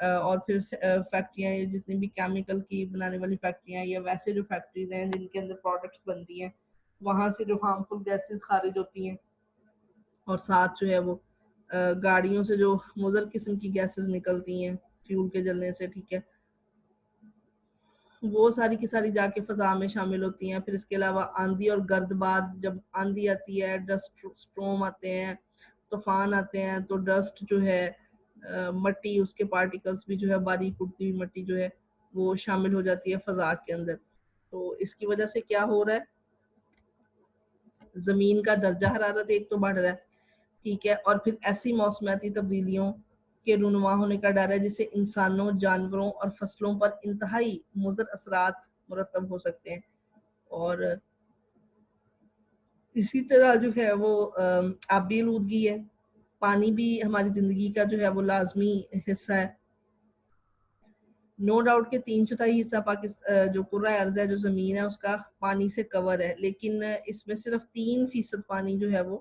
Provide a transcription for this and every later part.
اور پھر فیکٹریاں جتنی بھی کیمیکل کی بنانے والی فیکٹریاں یا ویسے جو فیکٹریز ہیں جن کے اندر پروڈکٹس بنتی ہیں وہاں سے جو ہارمفل گیسز خارج ہوتی ہیں، اور ساتھ جو ہے وہ گاڑیوں سے جو مضر قسم کی گیسز نکلتی ہیں فیول کے جلنے سے، ٹھیک ہے، وہ ساری کی ساری جا کے فضا میں شامل ہوتی ہیں۔ پھر اس کے علاوہ آندھی اور گرد باد، جب آندھی آتی ہے، ڈسٹ سٹورم آتے ہیں، طوفان آتے ہیں، تو ڈسٹ جو ہے مٹی، اس کے پارٹیکلز بھی جو ہے باریک اڑتی ہوئی مٹی جو ہے وہ شامل ہو جاتی ہے فضا کے اندر۔ تو اس کی وجہ سے کیا ہو رہا ہے، زمین کا درجہ حرارت ایک تو بڑھ رہا ہے، ٹھیک ہے، اور پھر ایسی موسمیاتی تبدیلیوں کے رونما ہونے کا ڈر ہے جس سے انسانوں، جانوروں اور فصلوں پر انتہائی مضر اثرات مرتب ہو سکتے ہیں۔ اور اسی طرح جو ہے وہ آبی آلودگی ہے، پانی بھی ہماری زندگی کا جو ہے وہ لازمی حصہ ہے۔ نو ڈاؤٹ کہ 3/4 حصہ جو کرہ ارض ہے، جو زمین ہے، اس کا پانی سے کور ہے، لیکن اس میں صرف 3% پانی جو ہے وہ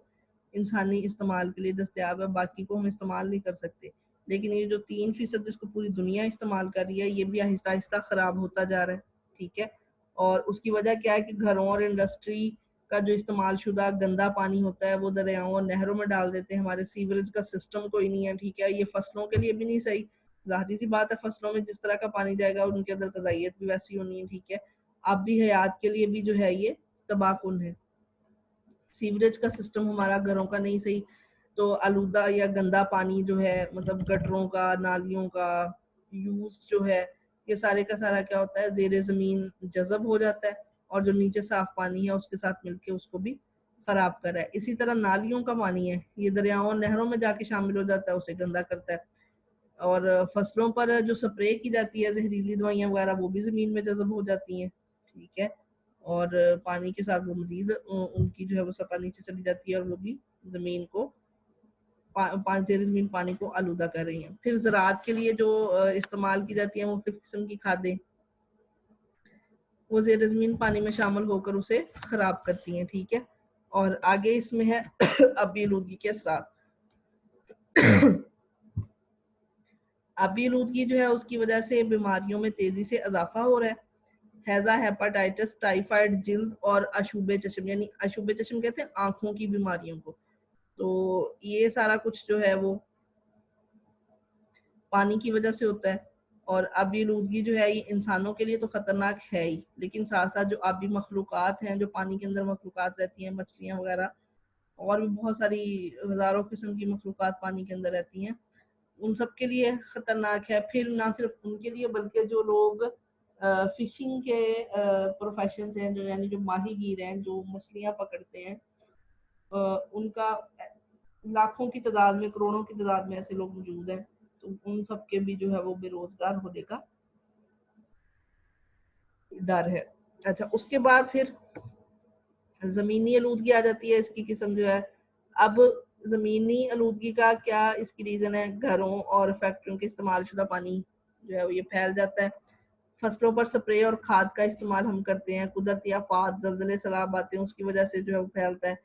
انسانی استعمال کے لیے دستیاب ہے، باقی کو ہم استعمال نہیں کر سکتے۔ لیکن یہ جو 3% جس کو پوری دنیا استعمال کر رہی ہے، یہ بھی آہستہ آہستہ خراب ہوتا جا رہا ہے، ٹھیک ہے۔ اور اس کی وجہ کیا ہے کہ گھروں اور انڈسٹری کا جو استعمال شدہ گندا پانی ہوتا ہے وہ دریاؤں اور نہروں میں ڈال دیتے ہیں۔ ہمارے سیوریج کا سسٹم کوئی نہیں ہے، ٹھیک ہے، یہ فصلوں کے لیے بھی نہیں صحیح، ظاہری سی بات ہے، فصلوں میں جس طرح کا پانی جائے گا ان کے اندر غذائیت بھی ویسی ہونی ہے، ٹھیک ہے، اب بھی حیات کے لیے بھی جو ہے یہ تباہ کن ہے۔ سیوریج کا سسٹم ہمارا گھروں کا نہیں صحیح، تو آلودہ یا گندا پانی جو ہے، مطلب گٹروں کا، نالیوں کا یوز جو ہے، یہ سارے کا سارا کیا ہوتا ہے، زیر زمین جذب ہو جاتا ہے، اور جو نیچے صاف پانی ہے اس کے ساتھ مل کے اس کو بھی خراب کر رہا ہے۔ اسی طرح نالیوں کا پانی ہے، یہ دریاؤں اور نہروں میں جا کے شامل ہو جاتا ہے، اسے گندا کرتا ہے۔ اور فصلوں پر جو سپرے کی جاتی ہے زہریلی دوائیاں وغیرہ، وہ بھی زمین میں جذب ہو جاتی ہیں، ٹھیک ہے، اور پانی کے ساتھ وہ مزید ان کی جو ہے وہ سطح نیچے چلی جاتی ہے، اور وہ بھی زمین کو زیر زمین پانی کو آلودہ کر رہی ہیں۔ پھر زراعت کے لیے جو استعمال کی جاتی ہیں مختلف قسم کی کھادیں، وہ زیر زمین پانی میں شامل ہو کر اسے خراب کرتی ہیں، ٹھیک ہے۔ اور آگے اس میں ہے آبی آلودگی کے اثرات۔ آبی آلودگی جو ہے اس کی وجہ سے بیماریوں میں تیزی سے اضافہ ہو رہا ہے۔ ہیضہ، ہیپاٹائٹس، ٹائیفائڈ، جلد اور اشوب چشم، یعنی اشوب چشم کہتے ہیں آنکھوں کی بیماریوں کو، تو یہ سارا کچھ جو ہے وہ پانی کی وجہ سے ہوتا ہے۔ اور آبی آلودگی جو ہے یہ انسانوں کے لیے تو خطرناک ہے ہی، لیکن ساتھ ساتھ جو آبی مخلوقات ہیں، جو پانی کے اندر مخلوقات رہتی ہیں، مچھلیاں وغیرہ، اور بھی بہت ساری ہزاروں قسم کی مخلوقات پانی کے اندر رہتی ہیں، ان سب کے لیے خطرناک ہے۔ پھر نہ صرف ان کے لیے بلکہ جو لوگ فشنگ کے پروفیشنز ہیں، جو یعنی جو ماہی گیر ہیں، جو مچھلیاں پکڑتے ہیں، ان کا لاکھوں کی تعداد میں، کروڑوں کی تعداد میں ایسے لوگ موجود ہیں، تو ان سب کے بھی جو ہے وہ بے روزگار ہونے کا ڈر ہے۔ اچھا، اس کے بعد پھر زمینی آلودگی آ جاتی ہے، اس کی قسم جو ہے۔ اب زمینی آلودگی کا کیا اس کی ریزن ہے، گھروں اور فیکٹریوں کے استعمال شدہ پانی جو ہے یہ پھیل جاتا ہے، فصلوں پر سپرے اور کھاد کا استعمال ہم کرتے ہیں، قدرتی آفات، زلزلے، سیلاب آتے ہیں، اس کی وجہ سے جو ہے وہ پھیلتا ہے۔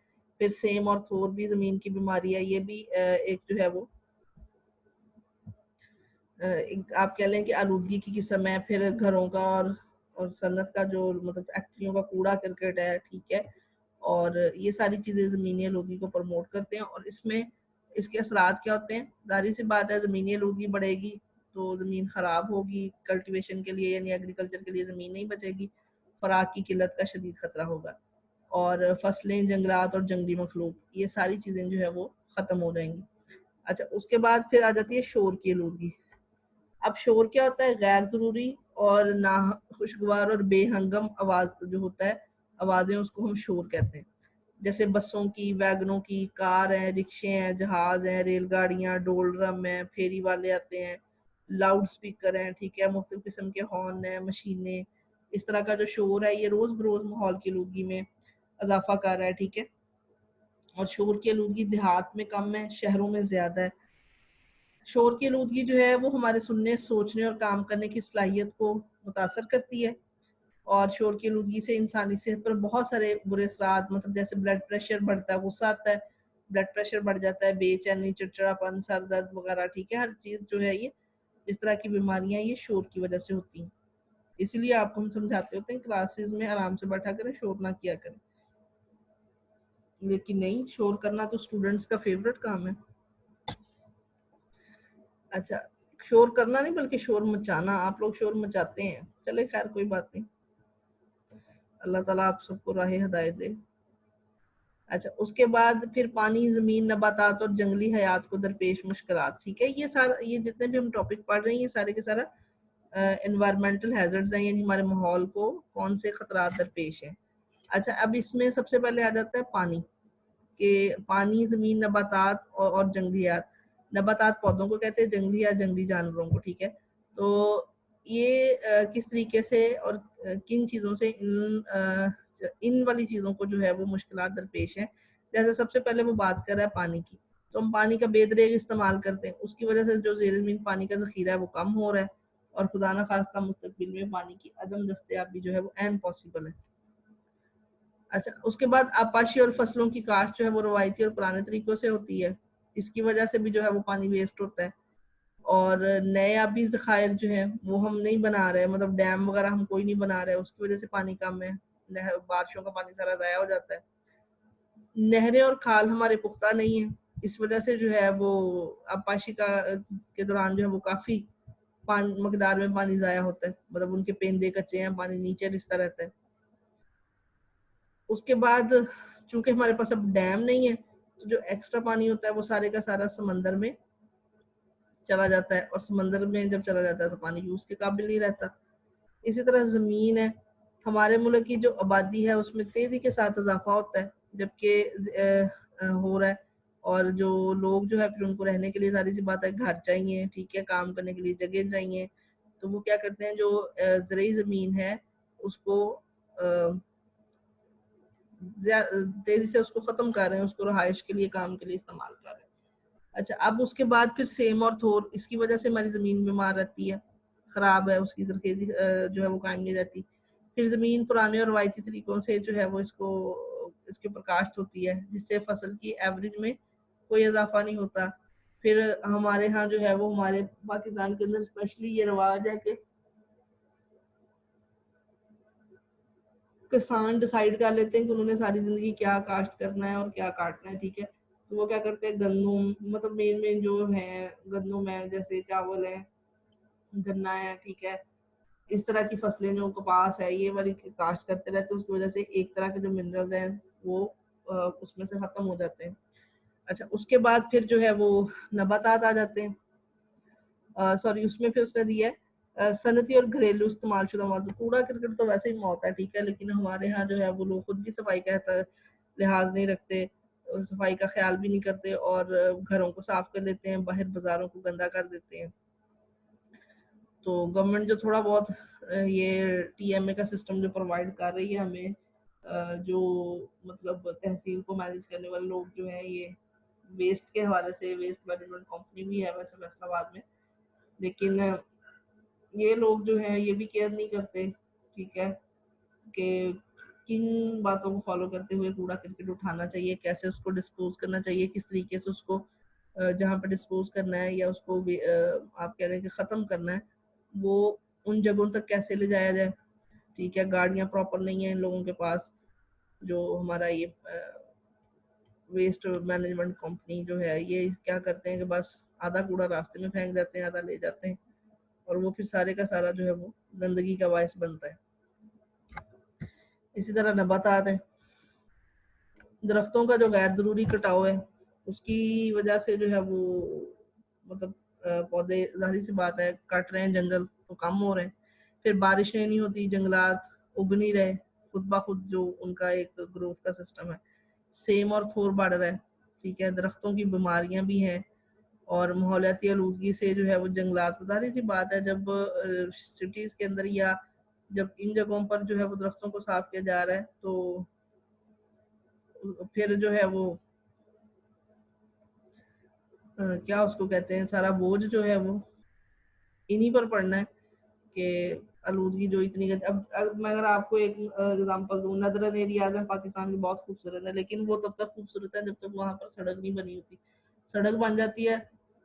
پھر سیم اور تھور بھی زمین کی بیماری ہے، یہ بھی ایک جو ہے وہ آپ کہہ لیں کہ آلودگی کی قسم ہے۔ پھر گھروں کا اور صنعت کا جو مطلب فیکٹریوں کا کوڑا کرکٹ ہے، ٹھیک ہے، اور یہ ساری چیزیں زمینی آلودگی کو پروموٹ کرتے ہیں۔ اور اس میں اس کے اثرات کیا ہوتے ہیں، ظاہر سی بات ہے، زمینی آلودگی بڑھے گی تو زمین خراب ہوگی، کلٹیویشن کے لیے یعنی ایگریکلچر کے لیے زمین نہیں بچے گی، خوراک کی قلت کا شدید خطرہ ہوگا، اور فصلیں، جنگلات اور جنگلی مخلوق، یہ ساری چیزیں جو ہے وہ ختم ہو جائیں گی۔ اچھا، اس کے بعد پھر آ جاتی ہے شور کی آلودگی۔ اب شور کیا ہوتا ہے، غیر ضروری اور ناخوشگوار اور بے ہنگم آواز جو ہوتا ہے، آوازیں، اس کو ہم شور کہتے ہیں، جیسے بسوں کی، ویگنوں کی، کار ہیں، رکشے ہیں، جہاز ہیں، ریل گاڑیاں، ڈول ڈرم ہیں، پھیری والے آتے ہیں، لاؤڈ سپیکر ہیں، ٹھیک ہے، مختلف قسم کے ہارن ہیں، مشینیں، اس طرح کا جو شور ہے یہ روز بروز ماحول کی آلودگی میں اضافہ کر رہا ہے، ٹھیک ہے۔ اور شور کی آلودگی دیہات میں کم ہے، شہروں میں زیادہ ہے۔ شور کی آلودگی جو ہے وہ ہمارے سننے، سوچنے اور کام کرنے کی صلاحیت کو متاثر کرتی ہے، اور شور کی آلودگی سے انسانی صحت پر بہت سارے برے اثرات، مطلب جیسے بلڈ پریشر بڑھتا ہے، غصہ آتا ہے، بلڈ پریشر بڑھ جاتا ہے، بے چینی، چڑچڑاپن، سر درد وغیرہ، ٹھیک ہے، ہر چیز جو ہے یہ اس طرح کی بیماریاں یہ شور کی وجہ سے ہوتی ہیں. اسی لیے آپ کو ہم سمجھاتے ہوتے ہیں کلاسز میں آرام سے بیٹھا کریں, شور نہ کیا کریں. لیکن نہیں, شور کرنا تو اسٹوڈنٹس کا فیوریٹ کام ہے. اچھا, شور کرنا نہیں بلکہ شور مچانا, آپ لوگ شور مچاتے ہیں. چلے خیر کوئی بات نہیں, اللہ تعالیٰ آپ سب کو راہ ہدایت دے. اچھا, اس کے بعد پھر پانی, زمین, نباتات اور جنگلی حیات کو درپیش مشکلات. ٹھیک ہے, یہ سارا, یہ جتنے بھی ہم ٹاپک پڑھ رہے ہیں یہ سارے کے سارا انوائرمنٹل ہیزرڈز ہیں, یعنی ہمارے ماحول کو کون سے خطرات درپیش ہیں. اچھا, اب اس میں سب سے پہلے آ جاتا ہے پانی, کہ پانی, زمین, نباتات اور جنگلی حیات. نباتات پودوں کو کہتے ہیں, جنگلی حیات جنگلی جانوروں کو. ٹھیک ہے, تو یہ کس طریقے سے اور کن چیزوں سے ان والی چیزوں کو جو ہے وہ مشکلات درپیش ہیں. جیسے سب سے پہلے وہ بات کر رہا ہے پانی کی, تو ہم پانی کا بے دریغ استعمال کرتے ہیں, اس کی وجہ سے جو زیر زمین پانی کا ذخیرہ ہے وہ کم ہو رہا ہے, اور خدا نہ خواستہ مستقبل میں پانی کی عدم دستیابی جو ہے وہ عین پاسبل ہے. اچھا, اس کے بعد آبپاشی اور فصلوں کی کاشت جو ہے وہ روایتی اور پرانے طریقوں سے ہوتی ہے, اس کی وجہ سے بھی جو ہے وہ پانی ویسٹ ہوتا ہے. اور نئے آبی ذخائر جو ہیں وہ ہم نہیں بنا رہے, مطلب ڈیم وغیرہ ہم کوئی نہیں بنا رہے, اس کی وجہ سے پانی کم ہے, بارشوں کا پانی سارا ضائع ہو جاتا ہے. نہریں اور کھال ہمارے پختہ نہیں ہیں, اس وجہ سے جو ہے وہ آبپاشی کے دوران جو ہے وہ کافی مقدار میں پانی ضائع ہوتا ہے, مطلب ان کے پیندے کچے ہیں, پانی نیچے رستا رہتا ہے. اس کے بعد چونکہ ہمارے پاس اب ڈیم نہیں ہے, تو جو ایکسٹرا پانی ہوتا ہے وہ سارے کا سارا سمندر میں چلا جاتا ہے, اور سمندر میں جب چلا جاتا ہے تو پانی یوز کے قابل نہیں رہتا. اسی طرح زمین ہے, ہمارے ملک کی جو آبادی ہے اس میں تیزی کے ساتھ اضافہ ہوتا ہے, جبکہ ہو رہا ہے, اور جو لوگ جو ہے پھر ان کو رہنے کے لیے ظاہر سی بات ہے گھر چاہیے, ٹھیک ہے, کام کرنے کے لیے جگہ چاہیے, تو وہ کیا کرتے ہیں, جو زرعی زمین ہے اس کو تیزی سے اس کو ختم کر رہے ہیں, اس کو رہائش کے لیے, کام کے لیے استعمال کر رہے ہیں. اچھا, اب اس کے بعد پھر سیم اور تھور, اس کی وجہ سے ہماری زمین بیمار رہتی ہے, خراب ہے, اس کی زرخیزی جو ہے وہ قائم نہیں رہتی. پھر زمین پرانے اور روایتی طریقوں سے جو ہے وہ اس کے اوپر کاشت ہوتی ہے, جس سے فصل کی ایوریج میں کوئی اضافہ نہیں ہوتا. پھر ہمارے ہاں جو ہے وہ, ہمارے پاکستان کے اندر اسپیشلی یہ رواج ہے کہ کسان ڈیسائیڈ کر لیتے ہیں کہ انہوں نے ساری زندگی کیا کاشت کرنا ہے اور کیا کاٹنا ہے. ٹھیک ہے, تو وہ کیا کرتے ہیں, گندم, مطلب مین جو ہے گندم ہے, جیسے چاول ہے, گنا ہے, ٹھیک ہے, اس طرح کی فصلیں, جو کپاس ہے, یہ والی کاشت کرتے رہتے ہیں. اس کی وجہ سے ایک طرح کے جو منرلز ہیں وہ اس میں سے ختم ہو جاتے ہیں. اچھا, اس کے بعد پھر جو ہے وہ نباتات آ جاتے ہیں. سوری, اس میں پھر اس نے دیا ہے صنعتی اور گھریلو استعمال شدہ مواد. کوڑا کرکٹ تو ویسے ہی موت ہے, ٹھیک ہے, لیکن ہمارے ہاں جو ہے وہ لوگ خود بھی صفائی کا لحاظ نہیں رکھتے, صفائی کا خیال بھی نہیں کرتے, اور گھروں کو صاف کر لیتے ہیں, باہر بازاروں کو گندا کر دیتے ہیں. تو گورنمنٹ جو تھوڑا بہت یہ ٹی ایم اے کا سسٹم جو پرووائڈ کر رہی ہے ہمیں, جو مطلب تحصیل کو مینیج کرنے والے لوگ جو ہیں, یہ ویسٹ کے حوالے سے, ویسٹ مینجمنٹ کمپنی بھی ہے ویسے فیصل آباد میں, لیکن یہ لوگ جو ہیں یہ بھی کیئر نہیں کرتے, ٹھیک ہے, کہ کن باتوں کو فالو کرتے ہوئے کوڑا کرکٹ اٹھانا چاہیے, کیسے اس کو ڈسپوز کرنا چاہیے, کس طریقے سے اس کو جہاں پہ ڈسپوز کرنا ہے یا اس کو آپ کہہ رہے ہیں کہ ختم کرنا ہے, وہ ان جگہوں تک کیسے لے جایا جائے. ٹھیک ہے, گاڑیاں پراپر نہیں ہیں ان لوگوں کے پاس, جو ہمارا یہ ویسٹ مینجمنٹ کمپنی جو ہے یہ کیا کرتے ہیں کہ بس آدھا کوڑا راستے میں پھینک جاتے ہیں, آدھا لے جاتے ہیں, اور وہ پھر سارے کا سارا جو ہے وہ گندگی کا باعث بنتا ہے. اسی طرح نباتات ہیں, درختوں کا جو غیر ضروری کٹاؤ ہے, اس کی وجہ سے جو ہے وہ مطلب پودے, ظاہری سی بات ہے, کٹ رہے ہیں, جنگل تو کم ہو رہے ہیں. پھر بارشیں نہیں ہوتی, جنگلات اگ نہیں رہے خود بخود, جو ان کا ایک گروتھ کا سسٹم ہے. سیم اور تھور بڑھ رہا ہے, ٹھیک ہے, درختوں کی بیماریاں بھی ہیں, اور ماحولیاتی آلودگی سے جو ہے وہ جنگلات, ظاہری سی بات ہے, جب سٹیز کے اندر یا جب ان جگہوں پر جو ہے وہ درختوں کو صاف کیا جا رہا ہے, تو پھر جو ہے وہ کیا اس کو کہتے ہیں, سارا بوجھ جو ہے وہ انہی پر پڑنا ہے, کہ آلودگی جو اتنی. اب میں اگر آپ کو ایک ایگزامپل دوں, ندرن ایریاز ہیں پاکستان کے بہت خوبصورت ہے, لیکن وہ تب تک خوبصورت ہے جب تک وہاں پر سڑک نہیں بنی ہوتی. سڑک بن جاتی ہے,